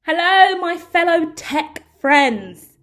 Hello, my fellow tech friends.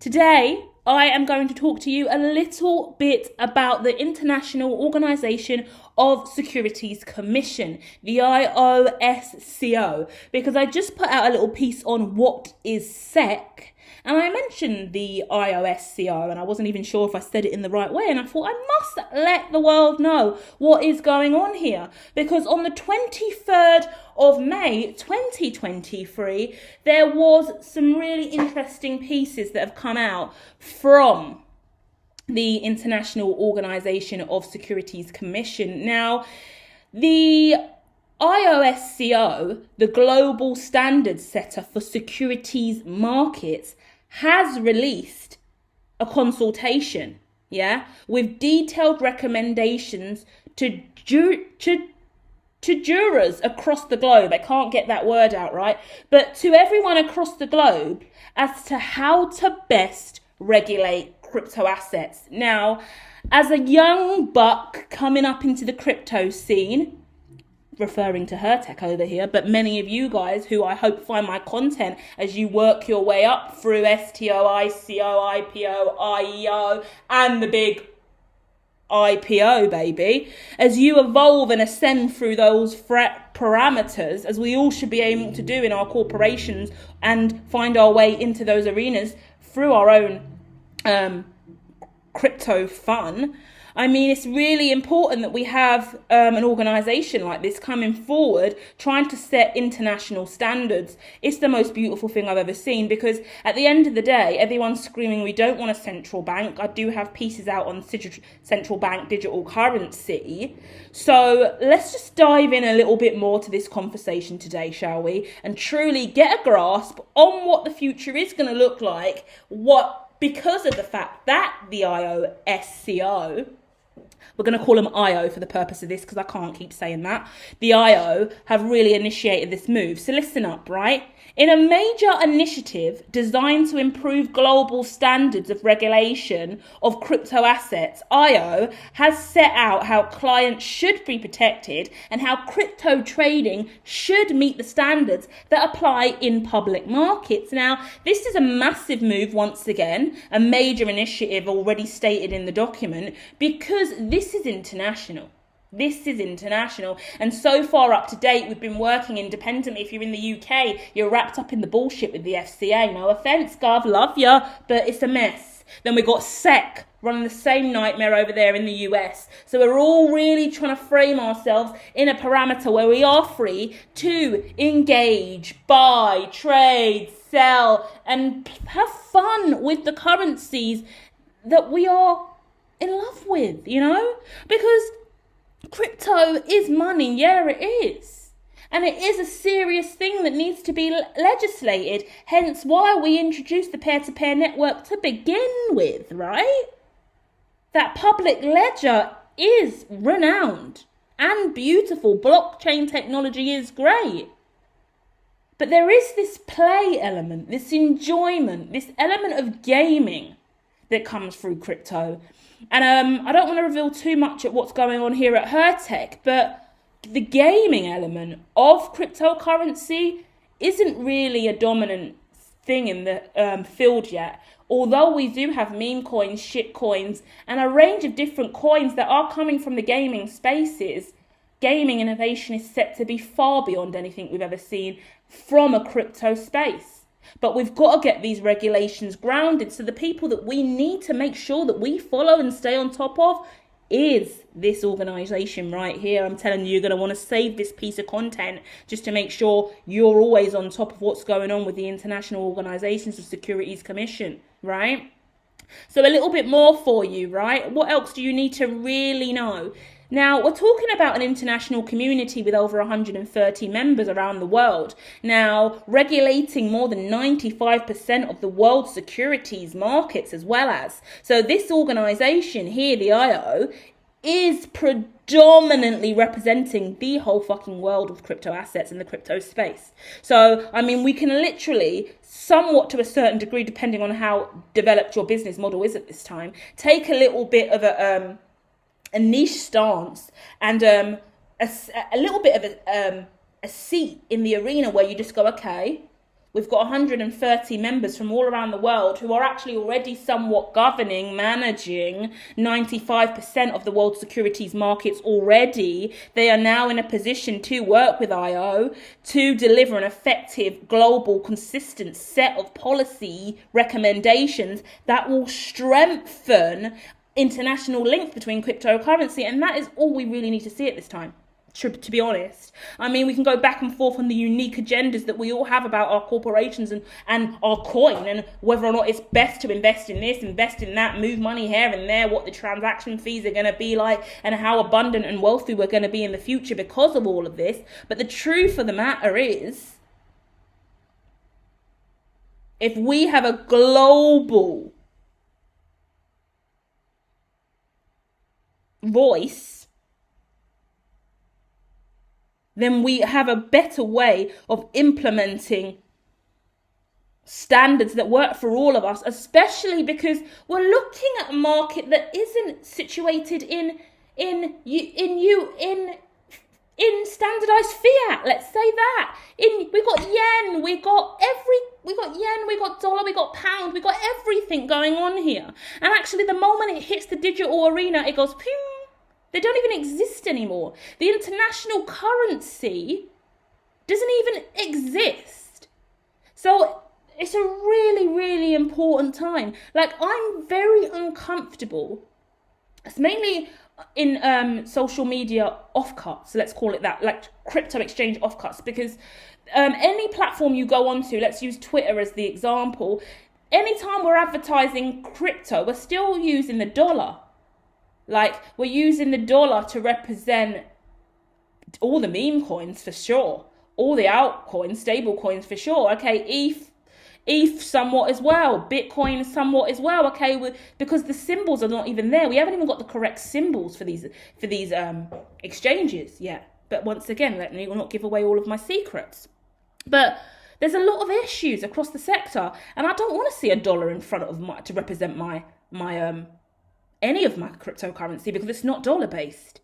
Today, I am going to talk to you a little bit about the International Organization of Securities Commission, the IOSCO, because I just put out a little piece on what is SEC. And I mentioned the IOSCO, and I wasn't even sure if I said it in the right way. And I thought I must let the world know what is going on here. Because on the 23rd of May 2023, there was some really interesting pieces that have come out from the International Organization of Securities Commission. Now, the IOSCO, the global standards setter for securities markets, has released a consultation, with detailed recommendations to jurors across the globe. I can't get that word out right, but to everyone across the globe as to how to best regulate crypto assets. Now, as a young buck coming up into the crypto scene, referring to HERTECH over here, but many of you guys who I hope find my content as you work your way up through STO, ICO, IPO, IEO, and the big IPO, baby, as you evolve and ascend through those parameters, as we all should be aiming to do in our corporations, and find our way into those arenas through our own crypto fun. I mean, it's really important that we have an organisation like this coming forward, trying to set international standards. It's the most beautiful thing I've ever seen, because at the end of the day, everyone's screaming, we don't want a central bank. I do have pieces out on central bank digital currency. So let's just dive in a little bit more to this conversation today, shall we? And truly get a grasp on what the future is going to look like, because of the fact that the IOSCO, we're going to call them IO for the purpose of this because I can't keep saying that, the IO have really initiated this move. So listen up, right? In a major initiative designed to improve global standards of regulation of crypto assets, IO has set out how clients should be protected and how crypto trading should meet the standards that apply in public markets. Now, this is a massive move once again, a major initiative already stated in the document, because this is international. This is international, and so far up to date, we've been working independently. If you're in the UK, you're wrapped up in the bullshit with the FCA. No offence, Gov, love ya, but it's a mess. Then we've got SEC running the same nightmare over there in the US. So we're all really trying to frame ourselves in a parameter where we are free to engage, buy, trade, sell, and have fun with the currencies that we are in love with, because crypto is money, it is. And it is a serious thing that needs to be legislated, hence why we introduced the peer-to-peer network to begin with, right? That public ledger is renowned and beautiful. Blockchain technology is great. But there is this play element, this enjoyment, this element of gaming that comes through crypto. And I don't want to reveal too much at what's going on here at HERTECH, but the gaming element of cryptocurrency isn't really a dominant thing in the field yet. Although we do have meme coins, shit coins, and a range of different coins that are coming from the gaming spaces, gaming innovation is set to be far beyond anything we've ever seen from a crypto space. But we've got to get these regulations grounded. So the people that we need to make sure that we follow and stay on top of is this organisation right here. I'm telling you, you're going to want to save this piece of content just to make sure you're always on top of what's going on with the International Organizations of Securities Commission, right? So a little bit more for you, right? What else do you need to really know? Now, we're talking about an international community with over 130 members around the world. Now, regulating more than 95% of the world's securities markets as well as. So this organisation here, the IO, is predominantly representing the whole fucking world of crypto assets in the crypto space. So, I mean, we can literally, somewhat to a certain degree, depending on how developed your business model is at this time, take a little bit of a niche stance and a little bit of a seat in the arena where you just go, okay, We've got 130 members from all around the world who are actually already somewhat governing, managing 95% of the world's securities markets already. They are now in a position to work with IO to deliver an effective, global, consistent set of policy recommendations that will strengthen international links between cryptocurrency. And that is all we really need to see at this time, to be honest. I mean, we can go back and forth on the unique agendas that we all have about our corporations and our coin, and whether or not it's best to invest in this, invest in that, move money here and there, what the transaction fees are going to be like, and how abundant and wealthy we're going to be in the future because of all of this. But the truth of the matter is, if we have a global voice, then we have a better way of implementing standards that work for all of us, especially because we're looking at a market that isn't situated in standardized fiat. Let's say that. We got yen, we got dollar, we got pound, we got everything going on here. And actually, the moment it hits the digital arena, it goes ping. They don't even exist anymore. The international currency doesn't even exist. So it's a really, really important time. Like, I'm very uncomfortable. It's mainly in social media offcuts, let's call it that, like crypto exchange offcuts, because any platform you go onto, let's use Twitter as the example, anytime we're advertising crypto, we're still using the dollar. Like, we're using the dollar to represent all the meme coins for sure, all the altcoins, stable coins for sure. Okay, ETH somewhat as well, Bitcoin somewhat as well. Okay, because the symbols are not even there. We haven't even got the correct symbols for these exchanges yet. But once again, let me not give away all of my secrets. But there's a lot of issues across the sector, and I don't want to see a dollar in front of to represent my any of my cryptocurrency, because it's not dollar based.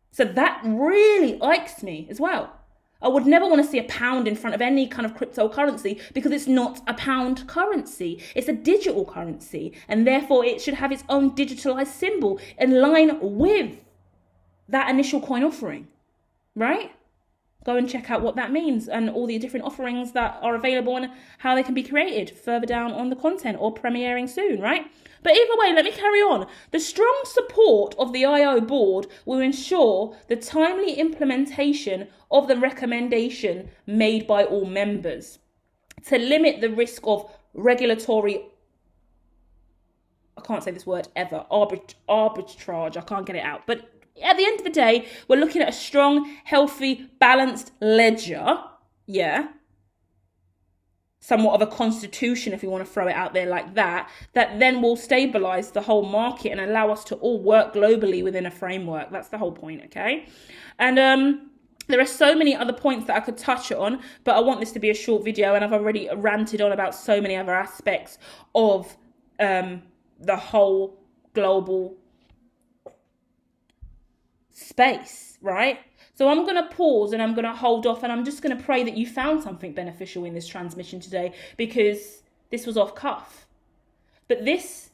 So that really ikes me as well. I would never want to see a pound in front of any kind of cryptocurrency, because it's not a pound currency. It's a digital currency, and therefore it should have its own digitalized symbol in line with that initial coin offering, right? Go and check out what that means and all the different offerings that are available and how they can be created further down on the content or premiering soon, right? But either way, let me carry on. The strong support of the IO board will ensure the timely implementation of the recommendation made by all members to limit the risk of regulatory, I can't say this word ever, arbitrage, I can't get it out. But at the end of the day, we're looking at a strong, healthy, balanced ledger, yeah, somewhat of a constitution, if you want to throw it out there like that, that then will stabilize the whole market and allow us to all work globally within a framework. That's the whole point, okay? And there are so many other points that I could touch on, but I want this to be a short video, and I've already ranted on about so many other aspects of the whole global space, right? So I'm going to pause and I'm going to hold off, and I'm just going to pray that you found something beneficial in this transmission today, because this was off cuff. But this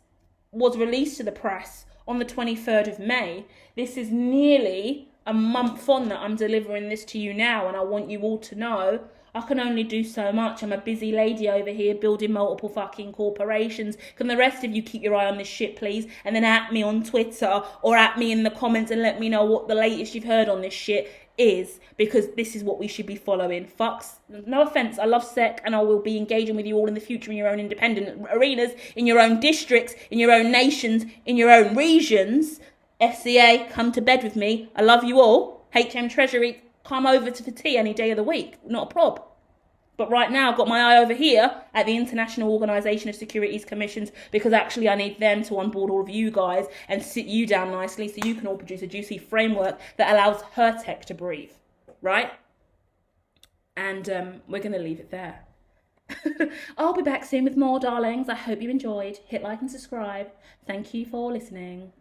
was released to the press on the 23rd of May. This is nearly a month on that I'm delivering this to you now, and I want you all to know I can only do so much. I'm a busy lady over here building multiple fucking corporations. Can the rest of you keep your eye on this shit, please? And then at me on Twitter or at me in the comments and let me know what the latest you've heard on this shit is, because this is what we should be following. Fucks. No offense, I love SEC, and I will be engaging with you all in the future in your own independent arenas, in your own districts, in your own nations, in your own regions. FCA, come to bed with me. I love you all. HM Treasury, come over for tea any day of the week. Not a prob. But right now, I've got my eye over here at the International Organisation of Securities Commissions, because actually I need them to onboard all of you guys and sit you down nicely so you can all produce a juicy framework that allows HERTECH to breathe, right? And we're going to leave it there. I'll be back soon with more, darlings. I hope you enjoyed. Hit like and subscribe. Thank you for listening.